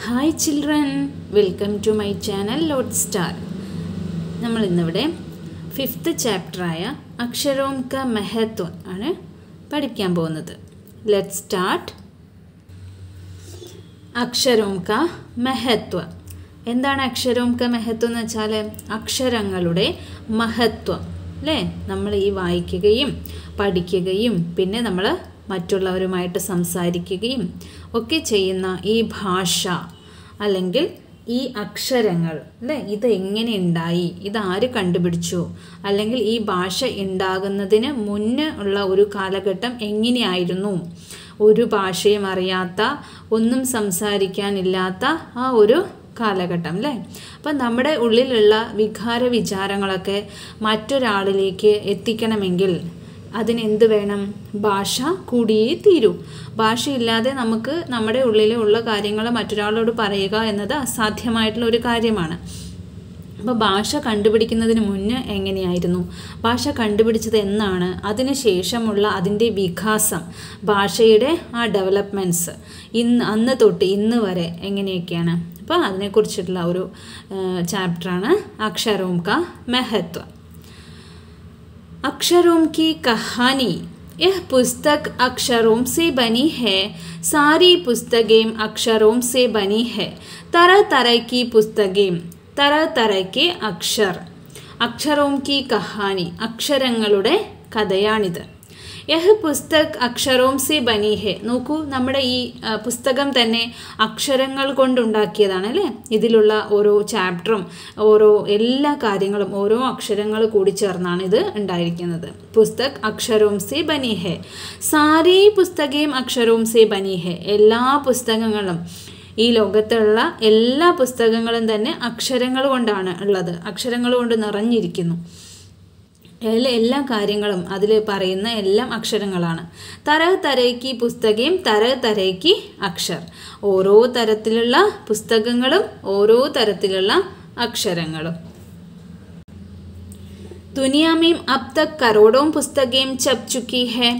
Hi children, welcome to my channel Lodestar. നമ്മൾ ഇന്നിവിടെ 5th chapter ആയ അക്ഷരോം കാ മഹത്വ ആണ് പഠിക്കാൻ പോകുന്നത്. Let's start. അക്ഷരോം കാ മഹത്വ. എന്താണ് അക്ഷരോം കാ മഹത്വം എന്ന് വെച്ചാൽ അക്ഷരങ്ങളുടെ മഹത്വം അല്ലേ? നമ്മൾ ഈ വായിക്കുകയും പഠിക്കുകയും പിന്നെ നമ്മൾ മറ്റുള്ളവരുമായിട്ട് സംസാരിക്കുകയും ഒക്കെ ചെയ്യുന്ന ഈ ഭാഷ അല്ലെങ്കിൽ ഈ അക്ഷരങ്ങൾ അല്ലേ, ഇത് എങ്ങനെ ഉണ്ടായി, ഇതാര് കണ്ടുപിടിച്ചു, അല്ലെങ്കിൽ ഈ ഭാഷ ഉണ്ടാകുന്നതിന് മുന്നേ ഉള്ള ഒരു കാലഘട്ടം എങ്ങനെയായിരുന്നു, ഒരു ഭാഷയും അറിയാത്ത ഒന്നും സംസാരിക്കാനില്ലാത്ത ആ ഒരു കാലഘട്ടം അല്ലേ. അപ്പം നമ്മുടെ ഉള്ളിലുള്ള വികാര വിചാരങ്ങളൊക്കെ മറ്റൊരാളിലേക്ക് എത്തിക്കണമെങ്കിൽ അതിനെന്ത് വേണം? ഭാഷ കൂടിയേ തീരൂ. ഭാഷയില്ലാതെ നമുക്ക് നമ്മുടെ ഉള്ളിലുള്ള കാര്യങ്ങൾ മറ്റൊരാളോട് പറയുക എന്നത് അസാധ്യമായിട്ടുള്ള ഒരു കാര്യമാണ്. അപ്പോൾ ഭാഷ കണ്ടുപിടിക്കുന്നതിന് മുന്നേ എങ്ങനെയായിരുന്നു, ഭാഷ കണ്ടുപിടിച്ചത് എന്നാണ്, അതിന് ശേഷമുള്ള അതിൻ്റെ വികാസം, ഭാഷയുടെ ആ ഡെവലപ്മെൻറ്റ്സ് അന്ന് തൊട്ട് ഇന്ന് വരെ എങ്ങനെയൊക്കെയാണ്. അപ്പോൾ അതിനെക്കുറിച്ചിട്ടുള്ള ഒരു ചാപ്റ്ററാണ് അക്ഷരോം കാ മഹത്വ. अक्षरों की कहानी. यह पुस्तक अक्षरों से बनी है. सारी पुस्तकें अक्षरों से बनी है. तरह तरह की पुस्तकें, तरह तरह के अक्षर. अक्षरों की कहानी, അക്ഷരങ്ങളുടെ കഥയാണിത്. യഹ് പുസ്തക് അക്ഷരോം സെ ബനി ഹെ. നോക്കൂ, നമ്മുടെ ഈ പുസ്തകം തന്നെ അക്ഷരങ്ങൾ കൊണ്ടുണ്ടാക്കിയതാണ് അല്ലേ. ഇതിലുള്ള ഓരോ ചാപ്റ്ററും ഓരോ എല്ലാ കാര്യങ്ങളും ഓരോ അക്ഷരങ്ങൾ കൂടി ചേർന്നാണ് ഇത് ഉണ്ടായിരിക്കുന്നത്. പുസ്തക് അക്ഷരോം സെ ബനി ഹെ. സാരി പുസ്തകേം അക്ഷരോം സെ ബനി ഹെ. എല്ലാ പുസ്തകങ്ങളും, ഈ ലോകത്തുള്ള എല്ലാ പുസ്തകങ്ങളും തന്നെ അക്ഷരങ്ങൾ കൊണ്ടാണ് ഉള്ളത്, അക്ഷരങ്ങൾ കൊണ്ട് നിറഞ്ഞിരിക്കുന്നു. എല്ലാ കാര്യങ്ങളും അതിൽ പറയുന്ന എല്ലാം അക്ഷരങ്ങളാണ്. തരഹ് തരഹ്കി പുസ്തകേം തരഹ് തരഹ്കി അക്ഷർ. ഓരോ തരത്തിലുള്ള പുസ്തകങ്ങളും ഓരോ തരത്തിലുള്ള അക്ഷരങ്ങളും. ദുനിയാ മേം അബ് തക് കരോടോം പുസ്തകേം ഛപ് ചുക്കി ഹെ.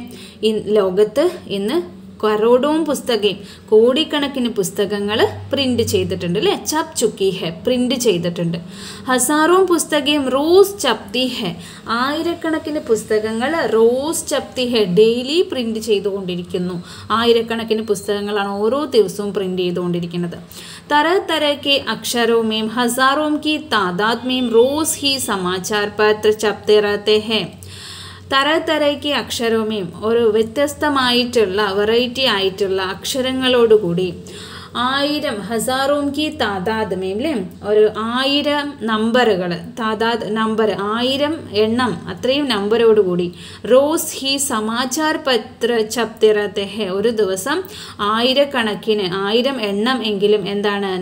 ലോകത്ത് ഇന്ന് കരോടോം പുസ്തകേം, കോടിക്കണക്കിന് പുസ്തകങ്ങൾ പ്രിന്റ് ചെയ്തിട്ടുണ്ട് അല്ലേ. ഛപ് ചുക്കി ഹെ, പ്രിന്റ് ചെയ്തിട്ടുണ്ട്. ഹസാറോം പുസ്തകേം റോസ് ഛപ്തി ഹെ. ആയിരക്കണക്കിന് പുസ്തകങ്ങൾ റോസ് ഛപ്തി ഹെ, ഡെയിലി പ്രിന്റ് ചെയ്തുകൊണ്ടിരിക്കുന്നു. ആയിരക്കണക്കിന് പുസ്തകങ്ങളാണ് ഓരോ ദിവസവും പ്രിന്റ് ചെയ്തുകൊണ്ടിരിക്കുന്നത്. तरह तरह के अक्षरों में हजारों की तादाद में रोज ही समाचार पत्र छपते रहते हैं. തര തരയ്ക്ക് അക്ഷരമേയും ഒരു വ്യത്യസ്തമായിട്ടുള്ള വെറൈറ്റി ആയിട്ടുള്ള അക്ഷരങ്ങളോടുകൂടി 1000 ഹസാറോം കി താദാദ് മേം അല്ലേ, ഒരു 1000 നമ്പറുകൾ, താദാദ് നമ്പർ 1000 എണ്ണം, അത്രയും നമ്പരോടുകൂടി റോസ് ഹി സമാചാർ പത്ര ഛപ്തേ രഹത്തെ ഹെ. ഒരു ദിവസം 1000 കണക്കിന് 1000 എണ്ണം എങ്കിലും എന്താണ്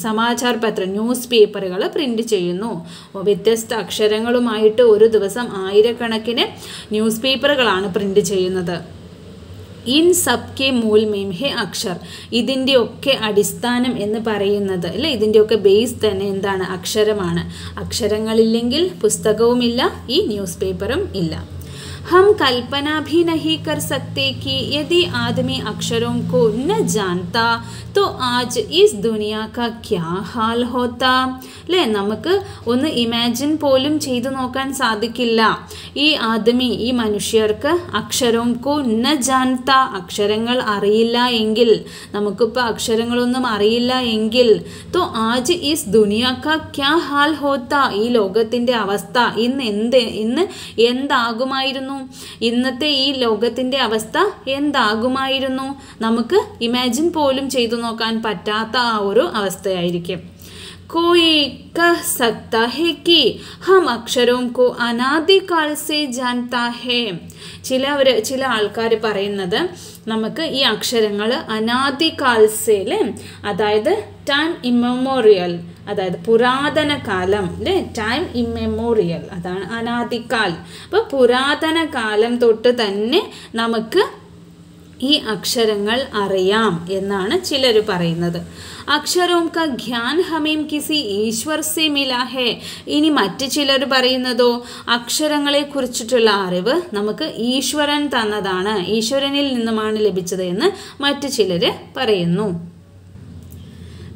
സമാചാർ പത്ര, ന്യൂസ് പേപ്പറുകൾ പ്രിന്റ് ചെയ്യുന്നു. വ്യത്യസ്ത അക്ഷരങ്ങളുമായിട്ട് ഒരു ദിവസം 1000 കണക്കിന് ന്യൂസ് പേപ്പറുകളാണ് പ്രിന്റ് ചെയ്യുന്നത്. ഇൻ സബ്കെ മൂൽ മേം ഹെ അക്ഷർ. ഇതിൻ്റെ ഒക്കെ അടിസ്ഥാനം എന്ന് പറയുന്നത് അല്ലേ, ഇതിൻ്റെയൊക്കെ ബേസ് തന്നെ എന്താണ്? അക്ഷരമാണ്. അക്ഷരങ്ങളില്ലെങ്കിൽ പുസ്തകവുമില്ല, ഈ ന്യൂസ് പേപ്പറും ഇല്ല. हम कल्पना भी नहीं कर सकते कि यदि आदमी अक्षरों को न जानता तो आज इस दुनिया का क्या हाल होता അല്ലേ. നമുക്ക് ഒന്ന് ഇമാജിൻ പോലും ചെയ്തു നോക്കാൻ സാധിക്കില്ല. ഈ ആദ്മി, ഈ മനുഷ്യർക്ക് അക്ഷരോം കോ ന ജാൻത, അക്ഷരങ്ങൾ അറിയില്ല എങ്കിൽ, നമുക്കിപ്പോൾ അക്ഷരങ്ങളൊന്നും അറിയില്ല എങ്കിൽ, തോ ആജ് ഇസ് ദുനിയ കാ ക്യാ ഹാൽ ഹോത്ത, ഈ ലോകത്തിൻ്റെ അവസ്ഥ ഇന്ന് എന്താകുമായിരുന്നു, ഇന്നത്തെ ഈ ലോകത്തിൻ്റെ അവസ്ഥ എന്താകുമായിരുന്നു, നമുക്ക് ഇമാജിൻ പോലും ചെയ്തു നോക്കാൻ പറ്റാത്ത ആ ഒരു അവസ്ഥയായിരിക്കും. कोई कह सकता है कि हम अक्षरों को अनादिकाल से जानता है. ചില ആൾക്കാർ പറയുന്നത് നമുക്ക് ഈ അക്ഷരങ്ങൾ അനാദികാൽസേലെ, അതായത് ടൈം ഇമ്മെമ്മോറിയൽ, അതായത് പുരാതന കാലം അല്ലേ, ടൈം ഇമ്മെമ്മോറിയൽ, അതാണ് അനാദികാൽ. അപ്പോൾ പുരാതന കാലം തൊട്ട് തന്നെ നമുക്ക് ഈ അക്ഷരങ്ങൾ അറിയാം എന്നാണ് ചിലർ പറയുന്നത്. അക്ഷരോം കാ ജ്ഞാൻ ഹമേം കിസി ഈശ്വർ സെ മിലാ ഹെ. ഇനി മറ്റു ചിലർ പറയുന്നതോ അക്ഷരങ്ങളെ കുറിച്ചിട്ടുള്ള അറിവ് നമുക്ക് ഈശ്വരൻ തന്നതാണ്, ഈശ്വരനിൽ നിന്നുമാണ് ലഭിച്ചത് എന്ന് മറ്റു ചിലർ പറയുന്നു.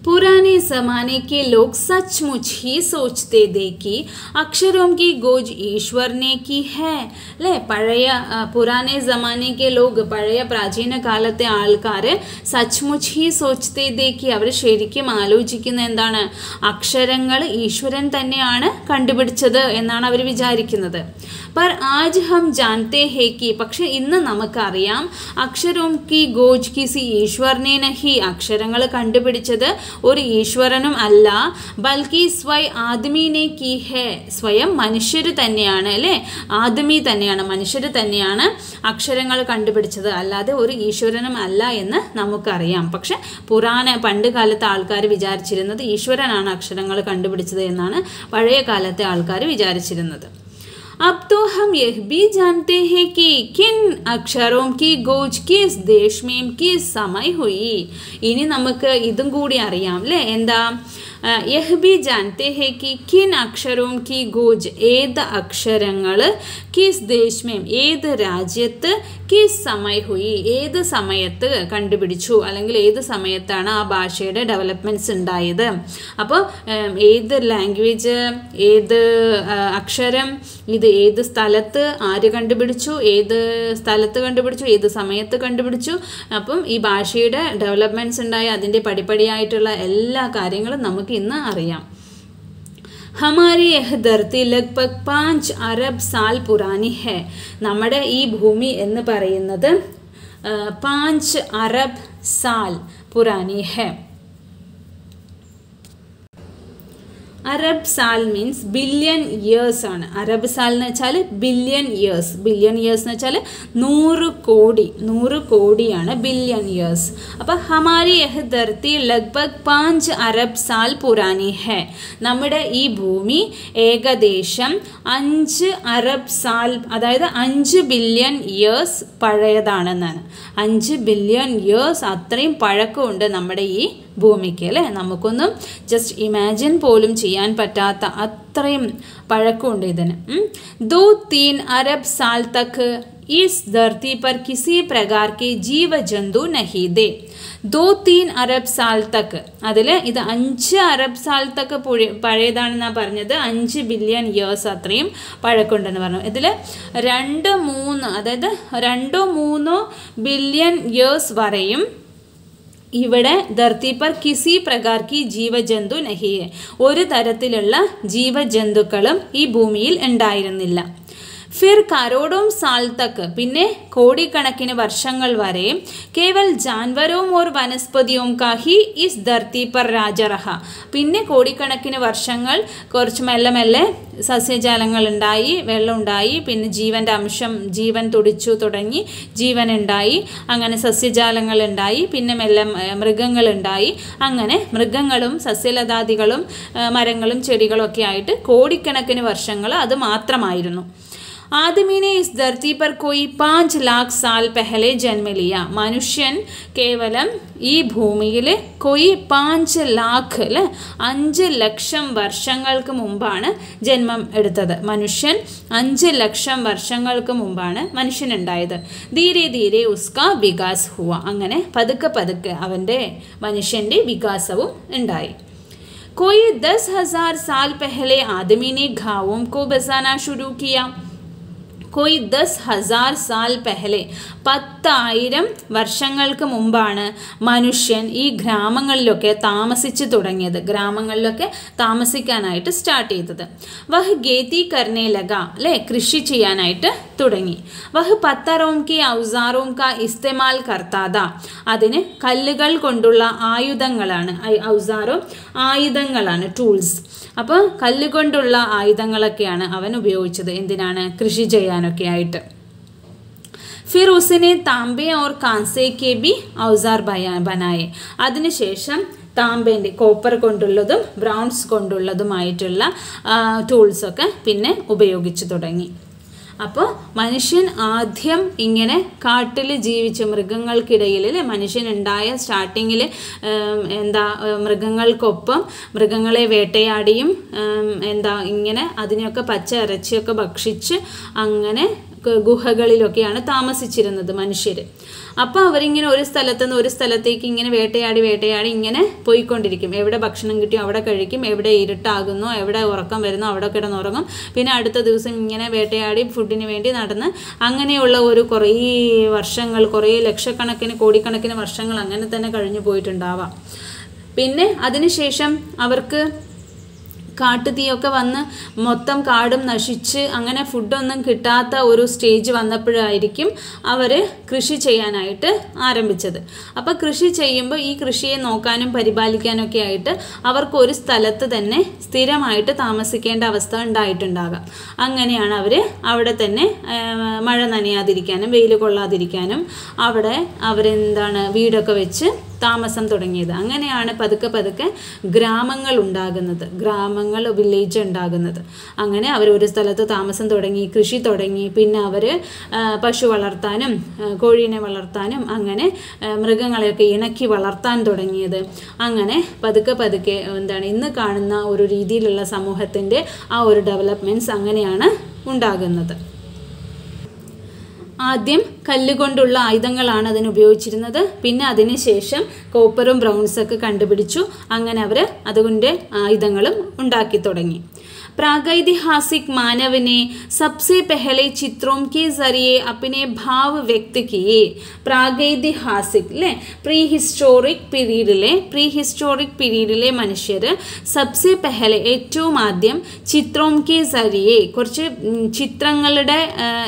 पुराने ज़माने के लोग सचमुच ही सोचते थे कि अक्षरों की खोज ईश्वर ने की है അല്ലേ പുരാനെ ജമാനയ്ക്ക് ലോഗ് പഴയ പ്രാചീന കാലത്തെ ആൾക്കാർ സച്മുച്ച് ഹി സോച്ച്തേ ദേ കി അവർ ശരിക്കും ആലോചിക്കുന്ന എന്താണ് അക്ഷരങ്ങൾ ഈശ്വരൻ തന്നെയാണ് കണ്ടുപിടിച്ചത് എന്നാണ് അവർ വിചാരിക്കുന്നത് पर आज हम जानते हैं कि പക്ഷേ ഇന്ന് നമുക്കറിയാം അക്ഷരോं की खोज किसी ईश्वर ने नहीं അക്ഷരങ്ങൾ കണ്ടുപിടിച്ചത് ഒരു ഈശ്വരനും അല്ല ബൽക്കി സ്വയം ആദമീനെ की है സ്വയം മനുഷ്യർ തന്നെയാണ് അല്ലേ ആദമി തന്നെയാണ് മനുഷ്യർ തന്നെയാണ് അക്ഷരങ്ങൾ കണ്ടുപിടിച്ചത് അല്ലാതെ ഒരു ഈശ്വരനും അല്ല എന്ന് നമുക്കറിയാം പക്ഷേ പണ്ട് കാലത്തെ ആൾക്കാർ വിചാരിച്ചിരുന്നത് ഈശ്വരനാണ് അക്ഷരങ്ങൾ കണ്ടുപിടിച്ചത് എന്നാണ് പഴയ കാലത്തെ ആൾക്കാർ വിചാരിച്ചിരുന്നത് अब तो हम यह भी जानते हैं कि किन अक्षरों की खोज किस देश में किस समय हुई इनी നമുക്ക് ഇതും കൂടി അറിയാം അല്ലേ എന്താ यह भी जानते हैं कि किन अक्षरों की खोज ഏത് അക്ഷരങ്ങൾ किस देश में ഏത് രാജ്യത്ത് किस समय हुई ഏത് സമയത്ത് കണ്ടുപിടിച്ചു അല്ലെങ്കിൽ ഏത് സമയത്താണ് ആ ഭാഷയുടെ ഡെവലപ്മെന്റ്സ് ഉണ്ടായത് അപ്പോൾ ഏത് ലാംഗ്വേജ് ഏത് അക്ഷരം ഇത് ഏത് സ്ഥലത്ത് ആര് കണ്ടുപിടിച്ചു ഏത് സ്ഥലത്ത് കണ്ടുപിടിച്ചു ഏത് സമയത്ത് കണ്ടുപിടിച്ചു അപ്പം ഈ ഭാഷയുടെ ഡെവലപ്മെന്റ്സ് ഉണ്ടായ അതിൻ്റെ പടിപടിയായിട്ടുള്ള എല്ലാ കാര്യങ്ങളും നമുക്ക് ഇന്ന് അറിയാം हमारी यह धरती लगभग 5 अरब साल पुरानी है നമ്മുടെ ഈ ഭൂമി എന്ന് പറയുന്നത് 5 അറബ് സാൽ പുരാനി है അറബ് സാൽ മീൻസ് ബില്യൺ ഇയേഴ്സ് ആണ് അറബ് സാൽ എന്ന് വെച്ചാൽ ബില്യൺ ഇയേഴ്സ് എന്ന് വെച്ചാൽ 100 കോടിയാണ് ബില്യൺ ഇയേഴ്സ് അപ്പോൾ ഹമാരി യഹ് ധർത്തി ലഗ്ഭഗ് 5 അറബ് സാൽ പുരാനി ഹെ നമ്മുടെ ഈ ഭൂമി ഏകദേശം 5 അറബ് സാൽ അതായത് 5 ബില്യൺ ഇയേഴ്സ് പഴയതാണെന്നാണ് 5 ബില്യൺ ഇയേഴ്സ് അത്രയും പഴക്കമുണ്ട് നമ്മുടെ ഈ ഭൂമിക്ക് അല്ലേ നമുക്കൊന്നും ജസ്റ്റ് ഇമാജിൻ പോലും ചെയ്യാൻ പറ്റാത്ത അത്രയും പഴക്കമുണ്ട് ഇതിന് 2-3 अरब साल तक इस धरती पर किसी प्रकार के जीव जंतु नहीं थे 2-3 अरब साल तक അതിൽ ഇത് 5 അറബ് സാൽ തക്ക് പഴയതാണെന്നാണ് പറഞ്ഞത് 5 ബില്യൺ ഇയേഴ്സ് അത്രയും പഴക്കമുണ്ടെന്ന് പറഞ്ഞു ഇതിൽ 2-3 അതായത് 2-3 ബില്യൺ ഇയേഴ്സ് വരെയും ഇവിടെ ധർത്തി पर किसी प्रकार की ജീവജന്തു नहीं है ഒരു തരത്തിലുള്ള ജീവജന്തുക്കളും ഈ ഭൂമിയിൽ ഉണ്ടായിരുന്നില്ല फिर करोड़ों साल तक പിന്നെ കോടിക്കണക്കിന് വർഷങ്ങൾ വരെ केवल जानवरों और वनस्पतियों का ही इस धरती पर राज रहा പിന്നെ കോടിക്കണക്കിന് വർഷങ്ങൾ കുറച്ച് മെല്ലെ സസ്യജാലങ്ങൾ ഉണ്ടായി വെള്ളം ഉണ്ടായി പിന്നെ ജീവന്റെ അംശം ജീവൻ തുടിച്ചു തുടങ്ങി ജീവൻ ഉണ്ടായി അങ്ങനെ സസ്യജാലങ്ങൾ ഉണ്ടായി പിന്നെ മെല്ലെ മൃഗങ്ങൾ ഉണ്ടായി അങ്ങനെ മൃഗങ്ങളും സസ്യലതാദികളും മരങ്ങളും ചെടികളും ഒക്കെ ആയിട്ട് കോടിക്കണക്കിന് വർഷങ്ങൾ അത് മാത്രമായിരുന്നു आदमी ने इस धरती पर कोई 5 लाख साल पहले जन्म लिया मनुഷ്യൻ കേവലം ഈ ഭൂമിയിൽ कोई 5 लाख അല്ലേ 5 ലക്ഷം വർഷങ്ങൾക്ക് മുമ്പാണ് ജന്മം എടുത്തത് മനുഷ്യൻ 5 ലക്ഷം വർഷങ്ങൾക്ക് മുമ്പാണ് മനുഷ്യൻ ഉണ്ടായത് ധീരെ ധീരെ ഉസ്കാ വികാസ് ഹുവ അങ്ങനെ പതുക്കെ അവൻ്റെ മനുഷ്യൻ്റെ വികാസവും ഉണ്ടായി कोई 10,000 साल पहले आदमी ने घावों को बसाना शुरू किया कोई 10,000 साल पहले 10,000 വർഷങ്ങൾക്ക് മുമ്പാണ് മനുഷ്യൻ ഈ ഗ്രാമങ്ങളിലൊക്കെ താമസിച്ചു തുടങ്ങിയത് ഗ്രാമങ്ങളിലൊക്കെ താമസിക്കാനായിട്ട് സ്റ്റാർട്ട് ചെയ്തത് വഹ് ഗേതി കർനെ ലഗ അല്ലേ കൃഷി ചെയ്യാനായിട്ട് തുടങ്ങി വഹ് പത്തറോം കി ഔസാറോം കാ ഇസ്തേമാൽ കർത്താത അതിന് കല്ലുകൾ കൊണ്ടുള്ള ആയുധങ്ങളാണ് ഔസാറോ ആയുധങ്ങളാണ് ടൂൾസ് അപ്പോൾ കല്ലുകൊണ്ടുള്ള ആയുധങ്ങളൊക്കെയാണ് അവൻ ഉപയോഗിച്ചത് എന്തിനാണ് കൃഷി ചെയ്യാനൊക്കെ ആയിട്ട് फिर उसने तांबे और कांसे के भी औजार बनाए അതിനുശേഷം താമ്പേൻ്റെ കോപ്പർ കൊണ്ടുള്ളതും ബ്രൗൺസ് കൊണ്ടുള്ളതുമായിട്ടുള്ള ടൂൾസൊക്കെ പിന്നെ ഉപയോഗിച്ചു തുടങ്ങി അപ്പോൾ മനുഷ്യൻ ആദ്യം ഇങ്ങനെ കാട്ടിൽ ജീവിച്ച മൃഗങ്ങൾക്കിടയിൽ അല്ലേ മനുഷ്യനുണ്ടായ സ്റ്റാർട്ടിങ്ങിൽ എന്താ മൃഗങ്ങൾക്കൊപ്പം മൃഗങ്ങളെ വേട്ടയാടിയും എന്താ ഇങ്ങനെ അതിനെയൊക്കെ പച്ച ഇറച്ചിയൊക്കെ ഭക്ഷിച്ച് അങ്ങനെ ഗുഹകളിലൊക്കെയാണ് താമസിച്ചിരുന്നത് മനുഷ്യർ. അപ്പോൾ അവരിങ്ങനെ ഒരു സ്ഥലത്ത് നിന്ന് ഒരു സ്ഥലത്തേക്ക് ഇങ്ങനെ വേട്ടയാടി ഇങ്ങനെ പോയിക്കൊണ്ടിരിക്കും. എവിടെ ഭക്ഷണം കിട്ടിയോ അവിടെ കഴിക്കും, എവിടെ ഇരുട്ടാകുന്നോ എവിടെ ഉറക്കം വരുന്നോ അവിടെ കിടന്നുറങ്ങും. പിന്നെ അടുത്ത ദിവസം ഇങ്ങനെ വേട്ടയാടി ഫുഡിന് വേണ്ടി നടന്ന് അങ്ങനെയുള്ള ഒരു കുറേ വർഷങ്ങൾ, കുറേ ലക്ഷക്കണക്കിന് കോടിക്കണക്കിന് വർഷങ്ങൾ അങ്ങനെ തന്നെ കഴിഞ്ഞു പോയിട്ടുണ്ടാവാം. പിന്നെ അതിനുശേഷം അവർക്ക് കാട്ടുതീയൊക്കെ വന്ന് മൊത്തം കാടും നശിച്ച് അങ്ങനെ ഫുഡൊന്നും കിട്ടാത്ത ഒരു സ്റ്റേജ് വന്നപ്പോഴായിരിക്കും അവർ കൃഷി ചെയ്യാനായിട്ട് ആരംഭിച്ചത്. അപ്പോൾ കൃഷി ചെയ്യുമ്പോൾ ഈ കൃഷിയെ നോക്കാനും പരിപാലിക്കാനൊക്കെ ആയിട്ട് അവർക്ക് ഒരു സ്ഥലത്ത് തന്നെ സ്ഥിരമായിട്ട് താമസിക്കേണ്ട അവസ്ഥ ഉണ്ടായിട്ടുണ്ടാകാം. അങ്ങനെയാണ് അവർ അവിടെ തന്നെ മഴ നനയാതിരിക്കാനും വെയിൽ കൊള്ളാതിരിക്കാനും അവിടെ അവരെന്താണ് വീടൊക്കെ വെച്ച് താമസം തുടങ്ങിയത്. അങ്ങനെയാണ് പതുക്കെ ഗ്രാമങ്ങൾ ഉണ്ടാകുന്നത്, വില്ലേജ് ഉണ്ടാകുന്നത്. അങ്ങനെ അവർ ഒരു സ്ഥലത്ത് താമസം തുടങ്ങി, കൃഷി തുടങ്ങി. പിന്നെ അവർ പശു വളർത്താനും കോഴീനെ വളർത്താനും അങ്ങനെ മൃഗങ്ങളെയൊക്കെ ഇണക്കി വളർത്താൻ തുടങ്ങിയത്. അങ്ങനെ പതുക്കെ എന്താണ് ഇന്ന് കാണുന്ന ഒരു രീതിയിലുള്ള സമൂഹത്തിൻ്റെ ആ ഒരു ഡെവലപ്മെൻറ്റ്സ് അങ്ങനെയാണ് ഉണ്ടാകുന്നത്. ആദ്യം കല്ലുകൊണ്ടുള്ള ആയുധങ്ങളാണ് അതിന് ഉപയോഗിച്ചിരുന്നത്. പിന്നെ അതിന് ശേഷം കോപ്പറും ബ്രൗൺസൊക്കെ കണ്ടുപിടിച്ചു. അങ്ങനെ അവർ അതുകൊണ്ട് ആയുധങ്ങളും ഉണ്ടാക്കി തുടങ്ങി. प्रागैतिहासिक मानव ने सबसे पहले चित्रों के जरिए अपने भाव व्यक्त किए. प्रागैतिहासिक ले प्री हिस्टोറിക് പീരീഡിലെ മനുഷ്യർ സബ്സെ പെഹലെ ഏറ്റവും ആദ്യം ചിത്രോം കെ സരിയെ കുറച്ച്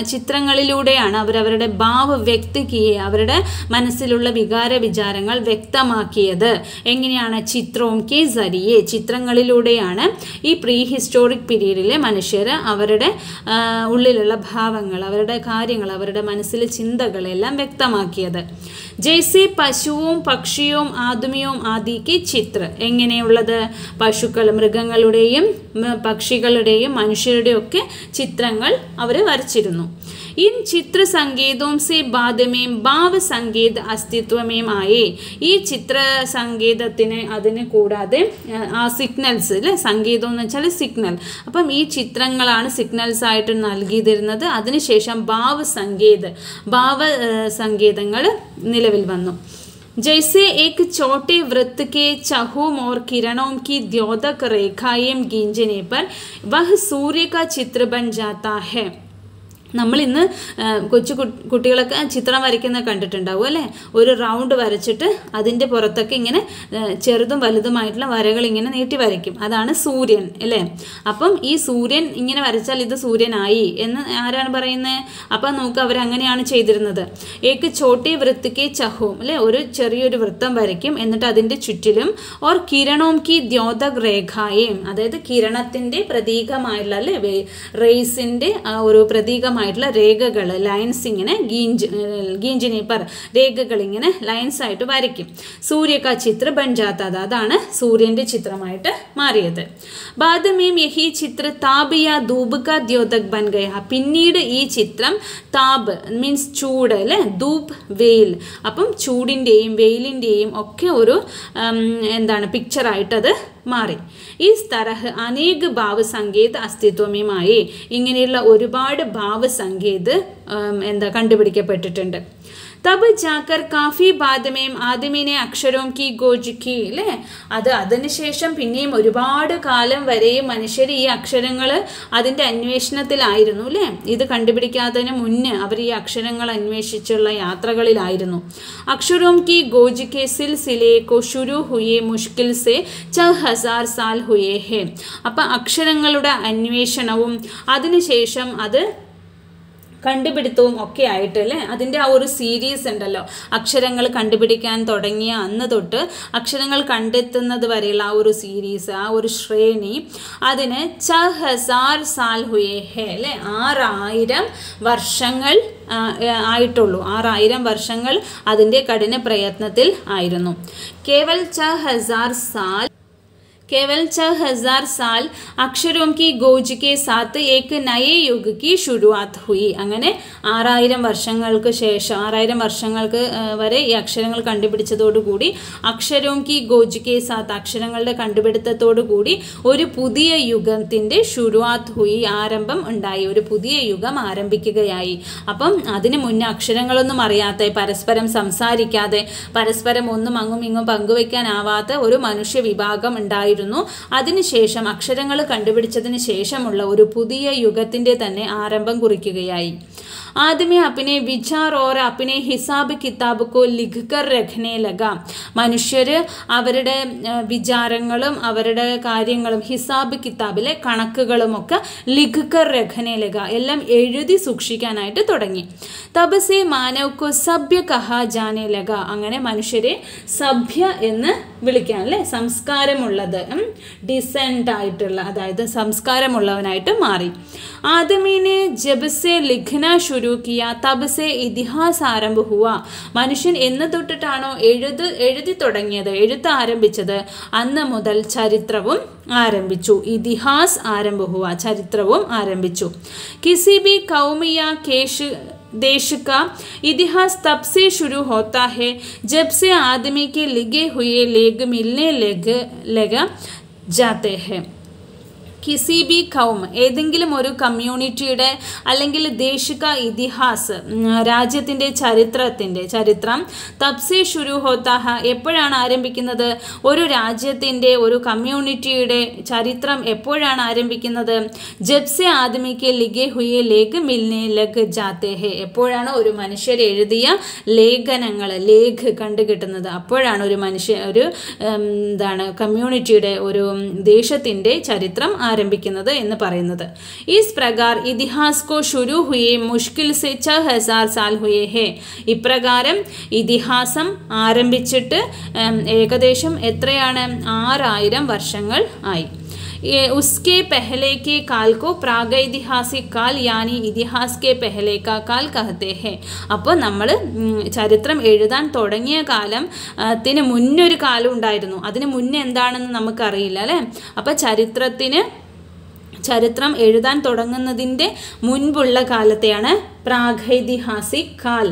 ചിത്രങ്ങളിലൂടെയാണ് അവരവരുടെ ഭാവ വ്യക്ത കിയെ അവരുടെ മനസ്സിലുള്ള വികാര വിചാരങ്ങൾ വ്യക്തമാക്കിയത്. എങ്ങനെയാണ്? ചിത്രോം കെ സരിയെ ചിത്രങ്ങളിലൂടെയാണ് ഈ പ്രീ ഹിസ്റ്റോറിക് പീരീഡിലെ മനുഷ്യർ അവരുടെ ഉള്ളിലുള്ള ഭാവങ്ങൾ, അവരുടെ കാര്യങ്ങൾ, അവരുടെ മനസ്സിലെ ചിന്തകളെല്ലാം വ്യക്തമാക്കിയത്. ജയ്സെ പശുവും പക്ഷിയും ആദമിയും ആദിക്ക് ചിത്ര. എങ്ങനെയുള്ളത്? പശുക്കൾ, മൃഗങ്ങളുടെയും പക്ഷികളുടെയും മനുഷ്യരുടെയും ഒക്കെ ചിത്രങ്ങൾ അവർ വരച്ചിരുന്നു. इन चित्र संकेतों से बाद में भाव संकेत अस्तित्व में आए. ഈ ചിത്ര സങ്കേതത്തിന് അതിന് കൂടാതെ ആ സിഗ്നൽസ് അല്ലേ, സംഗീതം എന്ന് വെച്ചാൽ സിഗ്നൽ. അപ്പം ഈ ചിത്രങ്ങളാണ് സിഗ്നൽസ് ആയിട്ട് നൽകിയിരുന്നത്. അതിനുശേഷം ഭാവ സങ്കേതങ്ങൾ നിലവിൽ വന്നു. जैसे एक छोटे वृत्त के चहुम और किरणों की द्योतक रेखाएं खींचने पर वह सूर्य का चित्र बन जाता है. നമ്മൾ ഇന്ന് കുട്ടികളൊക്കെ ചിത്രം വരയ്ക്കുന്ന കണ്ടിട്ടുണ്ടാവും അല്ലേ? ഒരു റൗണ്ട് വരച്ചിട്ട് അതിൻ്റെ പുറത്തൊക്കെ ഇങ്ങനെ ചെറുതും വലുതുമായിട്ടുള്ള വരകൾ ഇങ്ങനെ നീട്ടി വരയ്ക്കും. അതാണ് സൂര്യൻ അല്ലേ? അപ്പം ഈ സൂര്യൻ ഇങ്ങനെ വരച്ചാൽ ഇത് സൂര്യനായി എന്ന് ആരാണ് പറയുന്നത്? അപ്പം നോക്കുക, അവരങ്ങനെയാണ് ചെയ്തിരുന്നത്. ഏക്ക് ചോട്ടി വൃത്തിക്ക് ചഹും അല്ലേ, ഒരു ചെറിയൊരു വൃത്തം വരയ്ക്കും. എന്നിട്ട് അതിൻ്റെ ചുറ്റിലും ഓർ കിരണോം കി ദ്യോതക് രേഖായും, അതായത് കിരണത്തിൻ്റെ പ്രതീകമായിട്ടുള്ള അല്ലേ, റേസിൻ്റെ ഒരു പ്രതീകമായിട്ടുള്ള രേഖകൾ, ലൈൻസ് ഇങ്ങനെ ഗീഞ്ചിനെ പർ രേഖകൾ ഇങ്ങനെ ലൈൻസ് ആയിട്ട് വരയ്ക്കും. സൂര്യക ചിത്ര ബൻ ജാത്തത്, അതാണ് സൂര്യന്റെ ചിത്രമായിട്ട് മാറിയത്. ബാദമേം യഹി ചിത്ര താപ് യാ ധൂപ് കാ ദ്യോതക് ബൻ ഗയ. പിന്നീട് ഈ ചിത്രം താപ് മീൻസ് ചൂട് അല്ലെ, ധൂപ് വെയിൽ. അപ്പം ചൂടിൻ്റെയും വെയിലിൻ്റെയും ഒക്കെ ഒരു എന്താണ് പിക്ചറായിട്ടത് മാറി. ഈ തരഹ് അനേക ഭാവസങ്കേത് അസ്തിത്വമായി. ഇങ്ങനെയുള്ള ഒരുപാട് ഭാവസങ്കേത് കണ്ടുപിടിക്കപ്പെട്ടിട്ടുണ്ട്. തബ് ജാക്കർ കാഫി ബാദമേം ആദമിനെ അക്ഷരോം കി ഗോജിക്കി അല്ലേ, അതിനുശേഷം പിന്നെയും ഒരുപാട് കാലം വരെ മനുഷ്യർ ഈ അക്ഷരങ്ങൾ അതിൻ്റെ അന്വേഷണത്തിലായിരുന്നു അല്ലേ. ഇത് കണ്ടുപിടിക്കാത്തതിന് മുന്നേ അവർ ഈ അക്ഷരങ്ങൾ അന്വേഷിച്ചുള്ള യാത്രകളിലായിരുന്നു. അക്ഷരോം കി ഗോജിക്കെ സിൽസിലെ കോ ശുരു ഹുയേ മുഷ്കിൽ സെ 4000 സാൽ ഹുയേ ഹെ. അപ്പം അക്ഷരങ്ങളുടെ അന്വേഷണവും അതിനുശേഷം അത് കണ്ടുപിടുത്തവും ഒക്കെ ആയിട്ട് അല്ലേ, അതിൻ്റെ ആ ഒരു സീരീസ് ഉണ്ടല്ലോ, അക്ഷരങ്ങൾ കണ്ടുപിടിക്കാൻ തുടങ്ങിയ അന്ന് തൊട്ട് അക്ഷരങ്ങൾ കണ്ടെത്തുന്നത് വരെയുള്ള ആ ഒരു സീരീസ്, ആ ഒരു ശ്രേണി, അതിന് 4000 സാൽ ഹുയേ ഹെ അല്ലേ, 6000 വർഷങ്ങൾ ആയിട്ടുള്ളൂ. 6000 വർഷങ്ങൾ അതിൻ്റെ കഠിന പ്രയത്നത്തിൽ ആയിരുന്നു. കേവൽ 4000 സാൽ केवल 6000 साल अक्षरों की गोज के साथ एक नए युग की शुरुआत हुई. അങ്ങനെ 6000 വർഷങ്ങൾക്ക് ശേഷം 6000 വർഷങ്ങൾക്ക് വരെ ഈ അക്ഷരങ്ങൾ കണ്ടുപിടിച്ചതോടുകൂടി അക്ഷരോं की गोज के साथ അക്ഷരങ്ങളുടെ കണ്ടുപിടുത്തത്തോടുകൂടി ഒരു പുതിയ യുഗത്തിന്റെ ശുരുവാത്ത് ഹുയി ആരംഭം ഉണ്ടായി. ഒരു പുതിയ യുഗം ആരംഭിക്കുകയായി. അപ്പം അതിനു മുന്നേ അക്ഷരങ്ങളൊന്നും അറിയാതെ പരസ്പരം സംസാരിക്കാതെ പരസ്പരം ഒന്നും അങ്ങും ഇങ്ങും പങ്കുവെക്കാനാവാത്ത ഒരു മനുഷ്യ വിഭാഗം ഉണ്ടായി. അതിനുശേഷം അക്ഷരങ്ങൾ കണ്ടുപിടിച്ചതിന് ശേഷമുള്ള ഒരു പുതിയ യുഗത്തിന്റെ തന്നെ ആരംഭം കുറിക്കുകയായി. आदमी अपने विचार और अपने हिसाब किताब को लिख कर रखने लगा. മനുഷ്യർ അവരുടെ വിചാരങ്ങളും അവരുടെ കാര്യങ്ങളും ഹിസാബ് കിതാബിലെ കണക്കുകളുമൊക്കെ ലിഖ് കർ രഖനെ ലഗ എല്ലാം എഴുതി സൂക്ഷിക്കാനായിട്ട് തുടങ്ങി. തബ് സേ മാനവ് കോ സഭ്യ കഹാ ജാനെ ലഗ. അങ്ങനെ മനുഷ്യരെ സഭ്യ എന്ന് വിളിക്കാൻ അല്ലേ, സംസ്കാരമുള്ളത്, ഡിസെന്റ് ആയിട്ടുള്ള, അതായത് സംസ്കാരമുള്ളവനായിട്ട് മാറി. ആദമീനെ ജബ് say Likhna ശുരു Kia തബ് say Itihas ആരംഭ ഹുവ. മനുഷ്യൻ എന്ന് തൊട്ടിട്ടാണോ എഴുതി തുടങ്ങിയത്, എഴുത്ത് ആരംഭിച്ചത്, അന്ന് മുതൽ ചരിത്രവും ആരംഭിച്ചു. ഇതിഹാസ് ആരംഭ ഹുവ, ചരിത്രവും ആരംഭിച്ചു. കിസി ബി കൗമിയ കേശ് देश का इतिहास तब से शुरू होता है जब से आदमी के लिखे हुए लेख मिलने लग जाते हैं. കിസി ബി കൗം, ഏതെങ്കിലും ഒരു കമ്മ്യൂണിറ്റിയുടെ അല്ലെങ്കിൽ ദേശിക ഇതിഹാസ്, രാജ്യത്തിൻ്റെ ചരിത്രം തബ്സെ ശുരു ഹോത്താ ഹ, എപ്പോഴാണ് ആരംഭിക്കുന്നത്? ഒരു രാജ്യത്തിൻ്റെ ഒരു കമ്മ്യൂണിറ്റിയുടെ ചരിത്രം എപ്പോഴാണ് ആരംഭിക്കുന്നത്? ജബ്സെ ആദമിക്ക് ലിഖെ ഹുയെ ലേഖ് മിൽനെ ലഗ് ജാത്തെ ഹെ, എപ്പോഴാണ് ഒരു മനുഷ്യർ എഴുതിയ ലേഖനങ്ങൾ ലേഖ് കണ്ടുകിട്ടുന്നത്, അപ്പോഴാണ് ഒരു കമ്മ്യൂണിറ്റിയുടെ ഒരു ദേശത്തിൻ്റെ ചരിത്രം ആരംഭിക്കുന്നത് എന്ന് പറയുന്നത്. इस प्रकार इतिहास को शुरू हुए मुश्किल से 6000 साल हुए हैं. ഇപ്രകാരം ഇതിഹാസം ആരംഭിച്ചിട്ട് ഏകദേശം എത്രയാണ്? 6000 വർഷങ്ങൾ ആയി. उसके पहले के काल को प्रागैतिहासिक काल यानी इतिहास के पहले का काल कहते हैं. അപ്പോൾ നമ്മൾ ചരിത്രം എഴുതാൻ തുടങ്ങിയ കാലത്തിന് മുന്നൊരു കാലം ഉണ്ടായിരുന്നു. അതിന് മുന്നേ എന്താണെന്ന് നമുക്കറിയില്ല അല്ലേ. അപ്പോൾ ചരിത്രം എഴുതാൻ തുടങ്ങുന്നതിൻ്റെ മുൻപുള്ള കാലത്തെയാണ് പ്രാഗൈതിഹാസിക് കാൽ,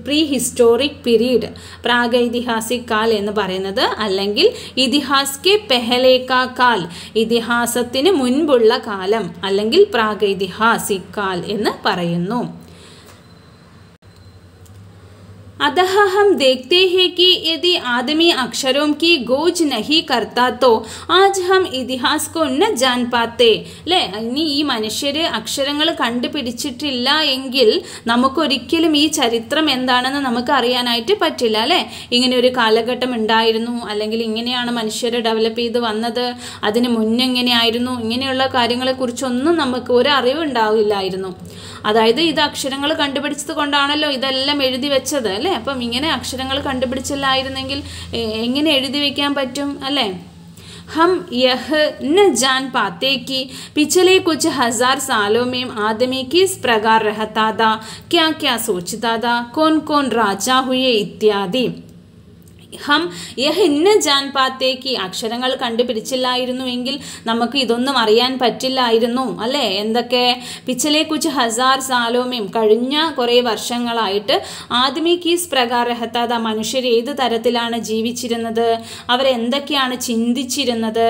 പ്രീ ഹിസ്റ്റോറിക് പീരീഡ്, പ്രാഗൈതിഹാസിക് കാൽ എന്ന് പറയുന്നത്. അല്ലെങ്കിൽ ഇതിഹാസ് കെ പെഹലെ കാ കാൽ, ഇതിഹാസത്തിന് മുൻപുള്ള കാലം, അല്ലെങ്കിൽ പ്രാഗൈതിഹാസിക് കാൽ എന്ന് പറയുന്നു. अतः हम देखते हैं कि यदि आदमी अक्षरों की गोज नहीं करता तो आज हम इतिहास को न जान पाते. അല്ലേ, ഇനി ഈ മനുഷ്യർ അക്ഷരങ്ങൾ കണ്ടുപിടിച്ചിട്ടില്ല എങ്കിൽ നമുക്കൊരിക്കലും ഈ ചരിത്രം എന്താണെന്ന് നമുക്ക് അറിയാനായിട്ട് പറ്റില്ല അല്ലേ. ഇങ്ങനെ ഒരു കാലഘട്ടം ഉണ്ടായിരുന്നു, അല്ലെങ്കിൽ ഇങ്ങനെയാണ് മനുഷ്യർ ഡെവലപ്പ് ചെയ്ത് വന്നത്, അതിന് മുന്നെങ്ങനെയായിരുന്നു, ഇങ്ങനെയുള്ള കാര്യങ്ങളെക്കുറിച്ചൊന്നും നമുക്ക് ഒരു അറിവുണ്ടാവില്ലായിരുന്നു. അതായത് ഇത് അക്ഷരങ്ങൾ കണ്ടുപിടിച്ചത് കൊണ്ടാണല്ലോ ഇതെല്ലാം എഴുതി വെച്ചത് അല്ലേ. അപ്പം ഇങ്ങനെ അക്ഷരങ്ങൾ കണ്ടുപിടിച്ചില്ലായിരുന്നെങ്കിൽ എങ്ങനെ എഴുതി വെക്കാൻ പറ്റും അല്ലേ. हम यह न जान पाते कि पिछले कुछ 1000 सालों में आदमी किस प्रकार रहता था, क्या क्या सोचता था, कौन कौन राजा हुए इत्यादि. ഹം യഹ് ഇന്ന ജാൻ പാത്തേക്ക്, അക്ഷരങ്ങൾ കണ്ടുപിടിച്ചില്ലായിരുന്നുവെങ്കിൽ നമുക്ക് ഇതൊന്നും അറിയാൻ പറ്റില്ലായിരുന്നു അല്ലേ. എന്തൊക്കെ? പിछले कुछ 1000 सालों में, കഴിഞ്ഞ കുറേ വർഷങ്ങളായിട്ട് ആദ്മി കീസ് പ്രകാർ രഹത്താത, മനുഷ്യർ ഏത് തരത്തിലാണ് ജീവിച്ചിരുന്നത്, അവരെന്തൊക്കെയാണ് ചിന്തിച്ചിരുന്നത്,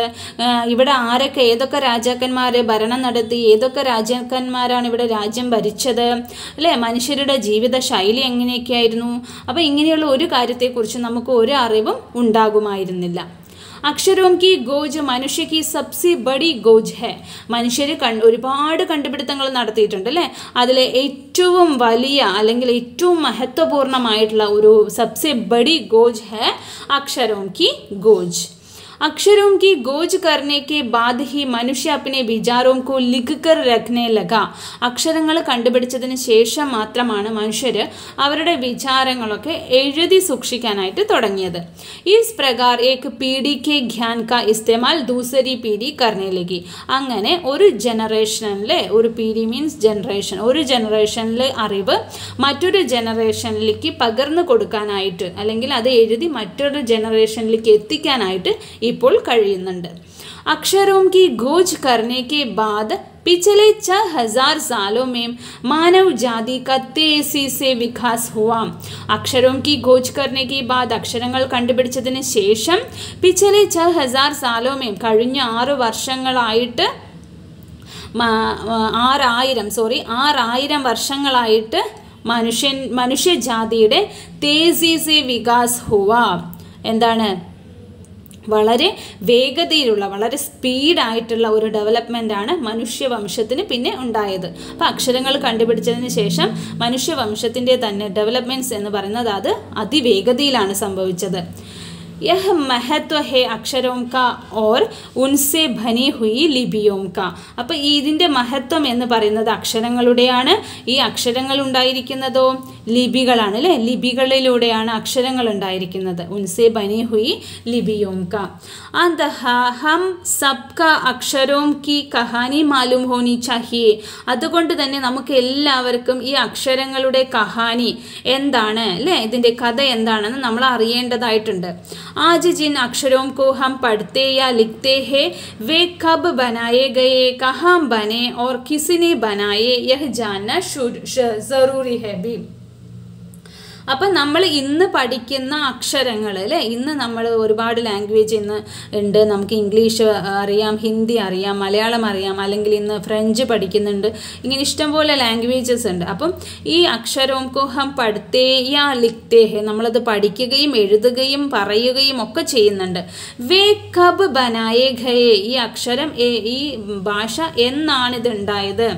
ഇവിടെ ആരൊക്കെ ഏതൊക്കെ രാജാക്കന്മാർ ഭരണം നടത്തി, ഏതൊക്കെ രാജാക്കന്മാരാണ് ഇവിടെ രാജ്യം ഭരിച്ചത് അല്ലേ, മനുഷ്യരുടെ ജീവിത ശൈലി എങ്ങനെയൊക്കെയായിരുന്നു. അപ്പോൾ ഇങ്ങനെയുള്ള ഒരു കാര്യത്തെക്കുറിച്ച് നമുക്ക് ഒരു അറിവും ഉണ്ടാകുമായിരുന്നില്ല. അക്ഷരോं की गोज മനുഷ്യ की सबसे बड़ी गोज है. മനുഷ്യർ ഒരുപാട് കണ്ടുപിടുത്തങ്ങൾ നടത്തിയിട്ടുണ്ട് അല്ലേ. അതിലെ ഏറ്റവും വലിയ അല്ലെങ്കിൽ ഏറ്റവും മഹത്വപൂർണ്ണമായിട്ടുള്ള ഒരു सबसे बड़ी गोज है अक्षरों की गोज. अक्षरों की गोज करने के बाद ही मनुष्य अपने विचारों को लिख कर रखने लगा. അക്ഷരങ്ങൾ കണ്ടുപിടിച്ചതിന് ശേഷം മാത്രമാണ് മനുഷ്യർ അവരുടെ വിചാരങ്ങളൊക്കെ എഴുതി സൂക്ഷിക്കാനായിട്ട് തുടങ്ങിയത്. इस प्रकार एक पीढ़ी के ज्ञान का इस्तेमाल दूसरी पीढ़ी करने लगी. അങ്ങനെ ഒരു ജനറേഷനിലെ, ഒരു പീഡി മീൻസ് ജനറേഷൻ, ഒരു ജനറേഷനിലെ അറിവ് മറ്റൊരു ജനറേഷനിലേക്ക് പകർന്നു കൊടുക്കാനായിട്ട്, അല്ലെങ്കിൽ അത് എഴുതി മറ്റൊരു ജനറേഷനിലേക്ക് എത്തിക്കാനായിട്ട് ഈ ഇപ്പോൾ കഴിയുന്നുണ്ട്. अक्षरों की खोज करने के बाद पिछले 6000 सालों में मानव जाति का तेजी से विकास हुआ. अक्षरों की खोज करने के बाद അക്ഷരങ്ങൾ കണ്ടുപിടിച്ചതിന് ശേഷം पिछले 6000 सालों में കഴിഞ്ഞ 6 വർഷങ്ങളായിട്ട് 6000 വർഷങ്ങളായിട്ട് മനുഷ്യജാതിയുടെ തേസി സെ വികാസ് ഹുവ എന്താണ് വളരെ വേഗതയിലുള്ള വളരെ സ്പീഡായിട്ടുള്ള ഒരു ഡെവലപ്മെൻ്റ് ആണ് മനുഷ്യവംശത്തിന് പിന്നെ ഉണ്ടായത്. അപ്പോൾ അക്ഷരങ്ങൾ കണ്ടുപിടിച്ചതിന് ശേഷം മനുഷ്യവംശത്തിൻ്റെ തന്നെ ഡെവലപ്മെൻറ്റ്സ് എന്ന് പറയുന്നത് അത് അതിവേഗതയിലാണ് സംഭവിച്ചത്. यह महत्व है अक्षरों का और उनसे बनी हुई लिपियों का. അപ്പോൾ ഇതിൻ്റെ മഹത്വം എന്ന് പറയുന്നത് അക്ഷരങ്ങളുടെയാണ്. ഈ അക്ഷരങ്ങൾ ഉണ്ടായിരിക്കുന്നതോ ലിപികളാണ് അല്ലേ, ലിപികളിലൂടെയാണ് അക്ഷരങ്ങൾ ഉണ്ടായിരിക്കുന്നത്. ഉൻസെ ബനി ഹുയി ലിപിയോं का. अतः हम सबका अक्षरों की कहानी मालूम होनी चाहिए. അതുകൊണ്ട് തന്നെ നമുക്ക് എല്ലാവർക്കും ഈ അക്ഷരങ്ങളുടെ കഹാനി എന്താണ് അല്ലേ, ഇതിൻ്റെ കഥ എന്താണെന്ന് നമ്മൾ അറിയേണ്ടതായിട്ടുണ്ട്. आज जिन अक्षरों को हम पढ़ते या लिखते हैं वे कब बनाए गए, कहाँ बने और किसने बनाए, यह जानना जरूरी है भी. അപ്പം നമ്മൾ ഇന്ന് പഠിക്കുന്ന അക്ഷരങ്ങൾ അല്ലേ, ഇന്ന് നമ്മൾ ഒരുപാട് ലാംഗ്വേജ് ഇന്ന് ഉണ്ട്. നമുക്ക് ഇംഗ്ലീഷ് അറിയാം, ഹിന്ദി അറിയാം, മലയാളം അറിയാം, അല്ലെങ്കിൽ ഇന്ന് ഫ്രഞ്ച് പഠിക്കുന്നുണ്ട്. ഇങ്ങനെ ഇഷ്ടംപോലെ ലാംഗ്വേജസ് ഉണ്ട്. അപ്പം ഈ അക്ഷരോം കോ ഹം പഠിത്തേ യാ ലിഖ്തേ ഹെ, നമ്മളത് പഠിക്കുകയും എഴുതുകയും പറയുകയും ഒക്കെ ചെയ്യുന്നുണ്ട്. വേ കബ് ബനായേ ഖയേ, ഈ അക്ഷരം ഈ ഭാഷ എന്നാണിത് ഉണ്ടായത്.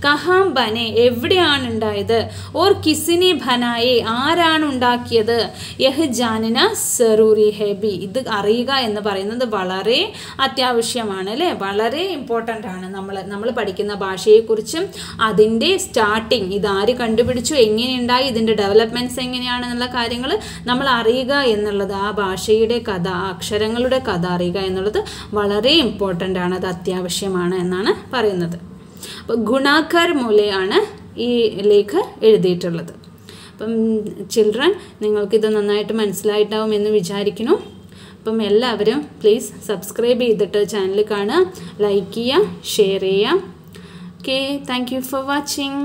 കഹാം ബനെ, എവിടെയാണ് ഉണ്ടായത്. ഓർ കിസിനെ ബനായേ, ആരാണ് ഉണ്ടാക്കിയത്. യഹ് ജാനന സറൂരി ഹെ ബി, ഇത് അറിയുക എന്ന് പറയുന്നത് വളരെ അത്യാവശ്യമാണ് അല്ലേ, വളരെ ഇമ്പോർട്ടൻ്റ് ആണ്. നമ്മൾ പഠിക്കുന്ന ഭാഷയെക്കുറിച്ചും അതിൻ്റെ സ്റ്റാർട്ടിങ്, ഇതാര് കണ്ടുപിടിച്ചു, എങ്ങനെയുണ്ടായി, ഇതിൻ്റെ ഡെവലപ്മെൻറ്റ്സ് എങ്ങനെയാണെന്നുള്ള കാര്യങ്ങൾ നമ്മൾ അറിയുക എന്നുള്ളത്, ആ ഭാഷയുടെ കഥ, ആ അക്ഷരങ്ങളുടെ കഥ അറിയുക എന്നുള്ളത് വളരെ ഇമ്പോർട്ടൻ്റ് ആണ്, അത് അത്യാവശ്യമാണ് എന്നാണ് പറയുന്നത്. അപ്പോൾ ഗുണാകർ മൂലയാണ് ഈ ലേഖ എഴുതിയിട്ടുള്ളത്. അപ്പം ചിൽഡ്രൻ, നിങ്ങൾക്കിത് നന്നായിട്ട് മനസ്സിലായിട്ടാവും എന്ന് വിചാരിക്കുന്നു. അപ്പം എല്ലാവരും പ്ലീസ് സബ്സ്ക്രൈബ് ചെയ്തിട്ട് ചാനൽ കാണുക, ലൈക്ക് ചെയ്യുക, ഷെയർ ചെയ്യുക. Okay, thank you for watching.